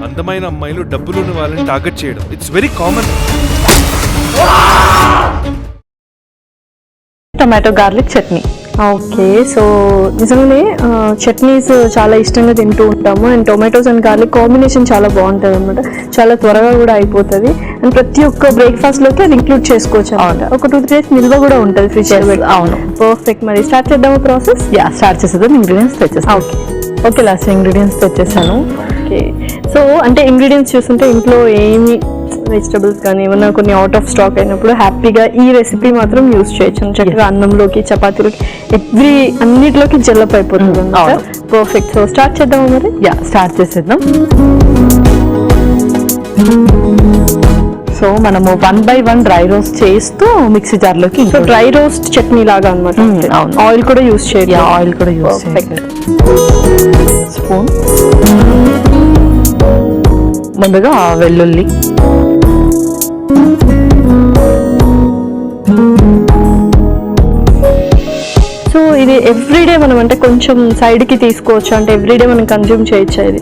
అందమైన అమ్మాయిలు డబ్బులున్న వాళ్ళని టార్గెట్ చేయడం it's very common. Tomato garlic chutney. Okay, so నిజంగానే చట్నీస్ చాలా ఇష్టంగా తింటూ ఉంటాము. And tomatoes and garlic combination చాలా బాగుంటుంది అనమాట. చాలా త్వరగా కూడా అయిపోతుంది. అండ్ ప్రతి ఒక్క బ్రేక్ఫాస్ట్లోకి అది ఇంక్లూడ్ చేసుకోవచ్చు అనమాట. ఒక 2-3 days నిల్వ కూడా ఉంటుంది ఫ్రిడ్జ్. అవును, పర్ఫెక్ట్. మరి స్టార్ట్ చేద్దాము ప్రాసెస్? స్టార్ట్ చేసేద్దాం. ఇంగ్రీడియంట్స్ తెచ్చేస్తాను. ఓకే లాస్ట్ ఇంగ్రీడియంట్స్ తెచ్చేసాను. ఓకే, సో అంటే ఇంగ్రీడియంట్స్ చూస్తుంటే ఇంట్లో ఏమి వెజిటబుల్స్ కానీ ఏమన్నా కొన్ని అవుట్ ఆఫ్ స్టాక్ అయినప్పుడు హ్యాపీగా ఈ రెసిపీ మాత్రం యూజ్ చేయొచ్చు. చక్కగా అన్నంలోకి, చపాతీలోకి, అన్నిటిలోకి జల్లప్ అయిపోతుంది. పర్ఫెక్ట్. సో స్టార్ట్ చేద్దామా మరి? స్టార్ట్ చేసేద్దాం. సో మనము 1 by 1 డ్రై రోస్ట్ చేస్తూ మిక్సీ జార్లోకి. సో డ్రై రోస్ట్ చట్నీ లాగా అనమాట. ఆయిల్ కూడా యూజ్ చేయాలి. ఆయిల్ కూడా యూజ్ చేయాలి. స్పూన్ ముందుగా వెల్లుల్లి, సో ఇది ఎవ్రీడే మనం అంటే కొంచెం సైడ్ కి తీసుకోవచ్చు, అంటే ఎవ్రీడే మనం కన్జ్యూమ్ చేయొచ్చు. ఇది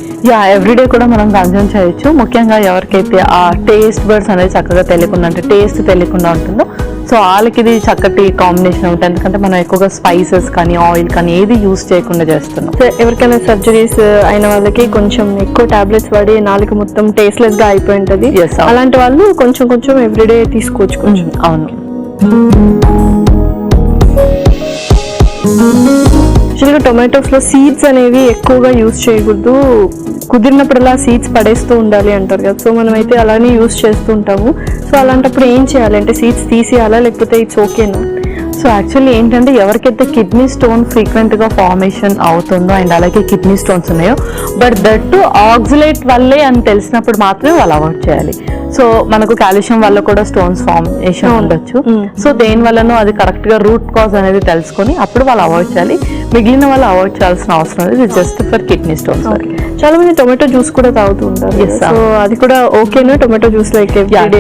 ఎవ్రీడే కూడా మనం కన్జ్యూమ్ చేయొచ్చు. ముఖ్యంగా ఎవరికైతే ఆ టేస్ట్ బర్డ్స్ అనేది చక్కగా తెలియకుండా, అంటే టేస్ట్ తెలియకుండా ఉంటుందో, సో వాళ్ళకి ఇది చక్కటి కాంబినేషన్ ఉంటుంది. ఎందుకంటే మనం ఎక్కువగా స్పైసెస్ కానీ ఆయిల్ కానీ ఏది యూజ్ చేయకుండా చేస్తున్నాం. సో ఎవరికైనా సర్జరీస్ అయిన వాళ్ళకి కొంచెం ఎక్కువ టాబ్లెట్స్ వాడి నాలుక మొత్తం టేస్ట్లెస్ గా అయిపోయి ఉంటుంది. అలాంటి వాళ్ళు కొంచెం కొంచెం ఎవ్రీడే తీసుకోవచ్చు కొంచెం. అవును. యాక్చువల్గా టొమాటోస్ లో సీడ్స్ అనేవి ఎక్కువగా యూజ్ చేయకూడదు. కుదిరినప్పుడల్లా సీడ్స్ పడేస్తూ ఉండాలి అంటారు కదా. సో మనం అయితే అలానే యూజ్ చేస్తూ ఉంటాము. సో అలాంటప్పుడు ఏం చేయాలి అంటే సీడ్స్ తీసేయాలా లేకపోతే ఇట్స్ ఓకేనా? సో యాక్చువల్లీ ఏంటంటే ఎవరికైతే కిడ్నీ స్టోన్ ఫ్రీక్వెంట్గా ఫార్మేషన్ అవుతుందో అండ్ అలాగే కిడ్నీ స్టోన్స్ ఉన్నాయో, బట్ దట్ ఆక్సిలేట్ వల్లే అని తెలిసినప్పుడు మాత్రమే వాళ్ళు అవాయిడ్ చేయాలి. సో మనకు కాల్షియం వల్ల కూడా స్టోన్స్ ఫార్మేషన్ ఉండొచ్చు. సో దేని వల్లనో అది కరెక్ట్ గా రూట్ కాజ్ అనేది తెలుసుకొని అప్పుడు వాళ్ళు అవాయిడ్ చేయాలి. మిగిలిన వాళ్ళు అవాయిడ్ చేయాల్సిన అవసరం లేదు. Just for kidney stones. చాలా మంది టొమాటో జ్యూస్ కూడా తాగుతూ ఉంటారు. సో అది కూడా ఓకేనా? Tomato juice like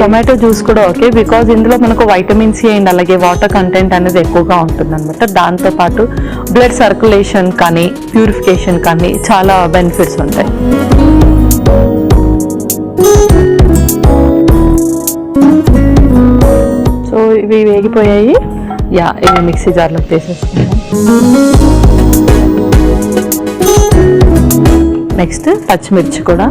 tomato juice కూడా ఓకే, బికాజ్ ఇందులో మనకు వైటమిన్ సి అండ్ అలాగే వాటర్ కంటెంట్ అనేది ఎక్కువగా ఉంటుంది అనమాట. దాంతో పాటు బ్లడ్ సర్క్యులేషన్ కానీ ప్యూరిఫికేషన్ కానీ చాలా బెనిఫిట్స్ ఉంటాయి. సో ఇవి వేగిపోయాయి. ఇవి మిక్సీ జార్లో తీసేసుకుందాం. నెక్స్ట్ పచ్చిమిర్చి కూడా.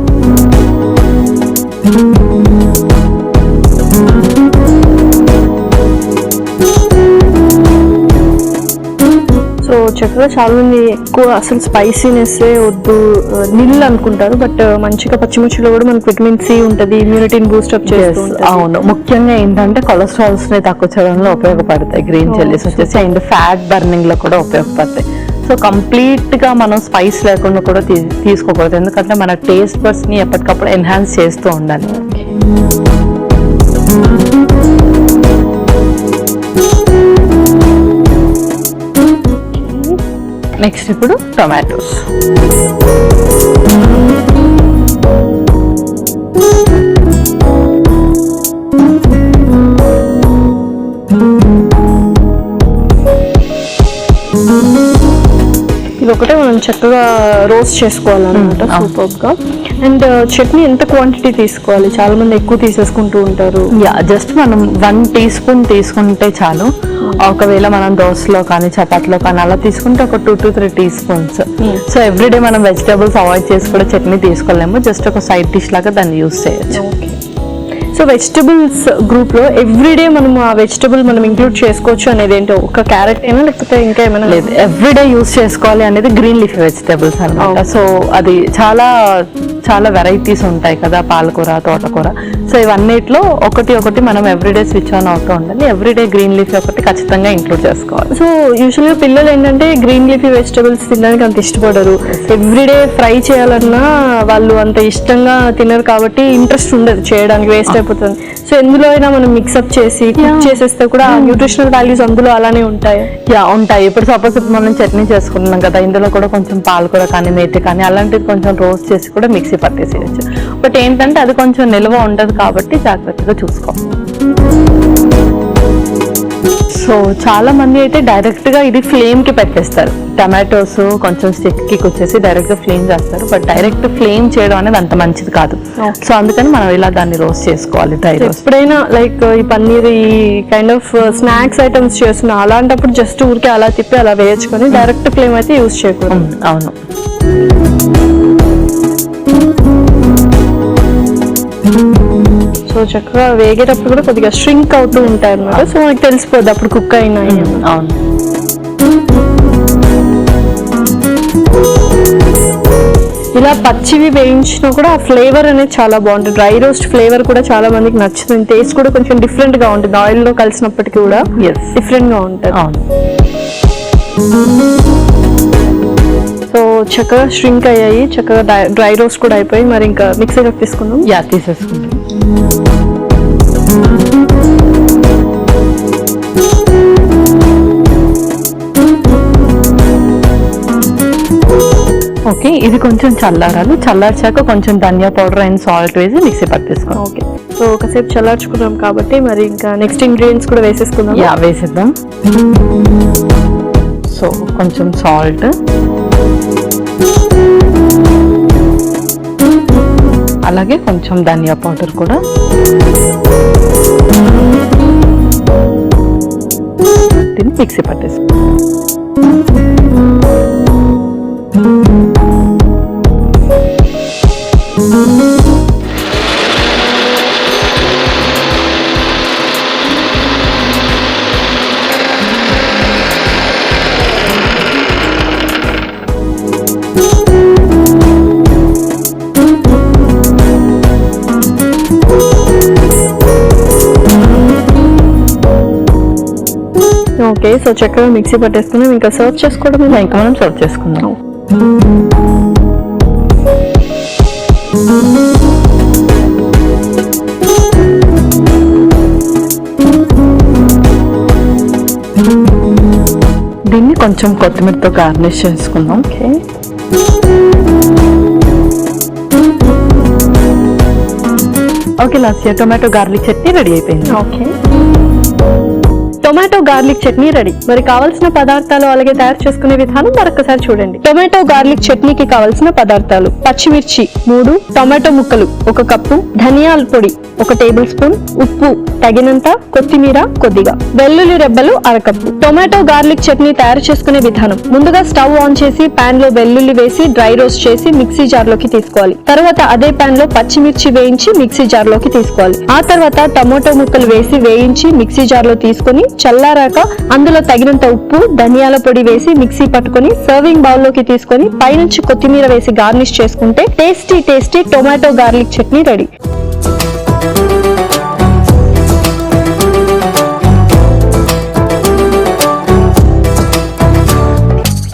సో చక్కగా చాలా మంది ఎక్కువ అసలు స్పైసీనెస్ వద్దు నీళ్ళు అనుకుంటారు, బట్ మంచిగా పచ్చిమిర్చిలో కూడా మనకు విటమిన్ సి ఉంటుంది, ఇమ్యూనిటీని బూస్టప్ చేస్తుంది. అవును, ముఖ్యంగా ఏంటంటే కొలెస్ట్రాల్స్ ని తక్కువ చేయడంలో ఉపయోగపడతాయి గ్రీన్ చిల్లీస్ వచ్చేసి, అండ్ ఫ్యాట్ బర్నింగ్ లో కూడా ఉపయోగపడతాయి. సో కంప్లీట్ గా మనం స్పైస్ లేకుండా కూడా తీసుకోకూడదు, ఎందుకంటే మన టేస్ట్ బడ్స్ ని ఎప్పటికప్పుడు ఎన్హాన్స్ చేస్తూ ఉండాలి. నెక్స్ట్ ఇప్పుడు టొమాటోస్. ఇది ఒకటే మనం చక్కగా రోస్ట్ చేసుకోవాలన్నమాట సూపర్ గా. అండ్ చట్నీ ఎంత క్వాంటిటీ తీసుకోవాలి? చాలా మంది ఎక్కువ తీసేసుకుంటూ ఉంటారు. జస్ట్ మనం 1 teaspoon తీసుకుంటే చాలు. ఒకవేళ మనం దోశలో కానీ చపాతీలో కానీ అలా తీసుకుంటే ఒక 2 to 3 teaspoons. సో ఎవ్రీడే మనం వెజిటేబుల్స్ అవాయిడ్ చేసి కూడా చట్నీ తీసుకోలేము, జస్ట్ ఒక సైడ్ డిష్ లాగా దాన్ని యూజ్ చేయొచ్చు. సో వెజిటబుల్స్ గ్రూప్ లో ఎవ్రీడే మనం ఆ వెజిటబుల్ మనం ఇంక్లూడ్ చేసుకోవచ్చు అనేది ఏంటో, ఒక క్యారెట్ అయినా లేకపోతే ఇంకా ఏమైనా? లేదు, ఎవ్రీడే యూజ్ చేసుకోవాలి అనేది గ్రీన్ లీఫ్ వెజిటబుల్స్ అనమాట. సో అది చాలా చాలా వెరైటీస్ ఉంటాయి కదా, పాలకూర, తోటకూర. సో ఇవన్నిట్లో ఒకటి మనం ఎవ్రీడే స్విచ్ ఆన్ అవుతూ ఉండాలి. ఎవ్రీడే గ్రీన్ లీఫ్ ఒకటి ఖచ్చితంగా ఇంక్లూడ్ చేసుకోవాలి. సో యూజువల్గా పిల్లలు ఏంటంటే గ్రీన్ లీఫీ వెజిటబుల్స్ తినడానికి అంత ఇష్టపడరు. ఎవ్రీడే ఫ్రై చేయాలన్నా వాళ్ళు అంత ఇష్టంగా తినరు కాబట్టి ఇంట్రెస్ట్ ఉండదు చేయడానికి, వేస్ట్ అయిపోతుంది. సో ఎందులో అయినా మనం మిక్సప్ చేసి కుక్ చేసేస్తే కూడా న్యూట్రిషనల్ వాల్యూస్ అందులో అలానే ఉంటాయి. ఉంటాయి. ఇప్పుడు సపోజ్ మనం చట్నీ చేసుకుంటున్నాం కదా, ఇందులో కూడా కొంచెం పాలకూర కానీ మేతి కానీ అలాంటిది కొంచెం రోస్ట్ చేసి కూడా మిక్సీ పట్టేసేయచ్చు. బట్ ఏంటంటే అది కొంచెం నిల్వ ఉండదు కాబట్టి జాగ్రత్తగా చూసుకో. సో చాలా మంది అయితే డైరెక్ట్ గా ఇది ఫ్లేమ్ కి పెట్టేస్తారు. టమాటోస్ కొంచెం స్టిక్ కి వచ్చేసి డైరెక్ట్ గా ఫ్లేమ్ చేస్తారు. బట్ డైరెక్ట్ ఫ్లేమ్ చేయడం అనేది అంత మంచిది కాదు. సో అందుకని మనం ఇలా దాన్ని రోస్ట్ చేసుకోవాలి, డ్రై రోస్ట్. ఎప్పుడైనా లైక్ ఈ పన్నీర్ ఈ కైండ్ ఆఫ్ స్నాక్స్ ఐటమ్స్ చేస్తున్నా అలాంటప్పుడు జస్ట్ ఊరికే అలా తిప్పి అలా వేయించుకొని డైరెక్ట్ ఫ్లేమ్ అయితే యూజ్ చేయకూడదు. అవును. సో చక్కగా వేగేటప్పుడు కూడా కొద్దిగా స్ట్రింక్ అవుతూ ఉంటాయి అన్నమాట. సో మనకి తెలిసిపోద్ది అప్పుడు కుక్ అయినాయి. అవును. ఇలా పచ్చివి వేయించినా కూడా ఆ ఫ్లేవర్ అనేది చాలా బాగుంటుంది. డ్రై రోస్ట్ ఫ్లేవర్ కూడా చాలా మందికి నచ్చుతుంది. టేస్ట్ కూడా కొంచెం డిఫరెంట్ గా ఉంటుంది. ఆయిల్ లో కలిసినప్పటికీ కూడా డిఫరెంట్ గా ఉంటుంది. సో చక్కగా స్ట్రింక్ అయ్యాయి, చక్కగా డ్రై రోస్ట్ కూడా అయిపోయి. మరి ఇంకా మిక్సీలోకి తీసుకుందాం. తీసేసుకుందాం. ఓకే, ఇది కొంచెం చల్లారాలి. చల్లార్చాక కొంచెం ధనియా పౌడర్ అండ్ సాల్ట్ వేసి మిక్సీ పట్టేసుకోండి. ఓకే, సో ఒకసేపు చల్లార్చుకున్నాం కాబట్టి మరి ఇంకా నెక్స్ట్ ఇంగ్రీడియంట్స్ కూడా వేసేసుకుందాం. వేసేద్దాం. సో కొంచెం సాల్ట్, అలాగే కొంచెం ధనియా పౌడర్ కూడా, దీన్ని మిక్సీ పట్టేసుకోండి. ఓకే, సో చక్కగా మిక్సీ పట్టేసుకున్నాం. ఇంకా సర్వ్ చేసుకోవడం. ఇంకా మనం సర్వ్ చేసుకుందాం. దీన్ని కొంచెం కొత్తిమీరతో గార్నిష్ చేసుకుందాం. Okay, last tomato garlic chutney ready అయిపోయింది. Okay, tomato garlic chutney ready. మరి కావాల్సిన పదార్థాలు అలాగే తయారు చేసుకునే విధానం మరొకసారి చూడండి. టొమాటో గార్లిక్ చట్నీకి కావాల్సిన పదార్థాలు: పచ్చిమిర్చి 3, టొమాటో ముక్కలు 1 కప్పు, ధనియాల పొడి 1 టేబుల్ స్పూన్, ఉప్పు తగినంత, కొత్తిమీర కొద్దిగా, వెల్లుల్లి రెబ్బలు 1/2 కప్పు. టొమాటో గార్లిక్ చట్నీ తయారు చేసుకునే విధానం: ముందుగా స్టవ్ ఆన్ చేసి పాన్ లో వెల్లుల్లి వేసి డ్రై రోస్ట్ చేసి మిక్సీ జార్ లోకి తీసుకోవాలి. తర్వాత అదే పాన్ లో పచ్చిమిర్చి వేయించి మిక్సీ జార్ లోకి తీసుకోవాలి. ఆ తర్వాత టొమాటో ముక్కలు వేసి వేయించి మిక్సీ జార్ లో తీసుకొని చల్లారాక అందులో తగినంత ఉప్పు, ధనియాల పొడి వేసి మిక్సీ పట్టుకొని సర్వింగ్ బౌల్ లోకి తీసుకొని పైనుంచి కొత్తిమీర వేసి గార్నిష్ చేసుకుంటే tasty tomato garlic chutney ready.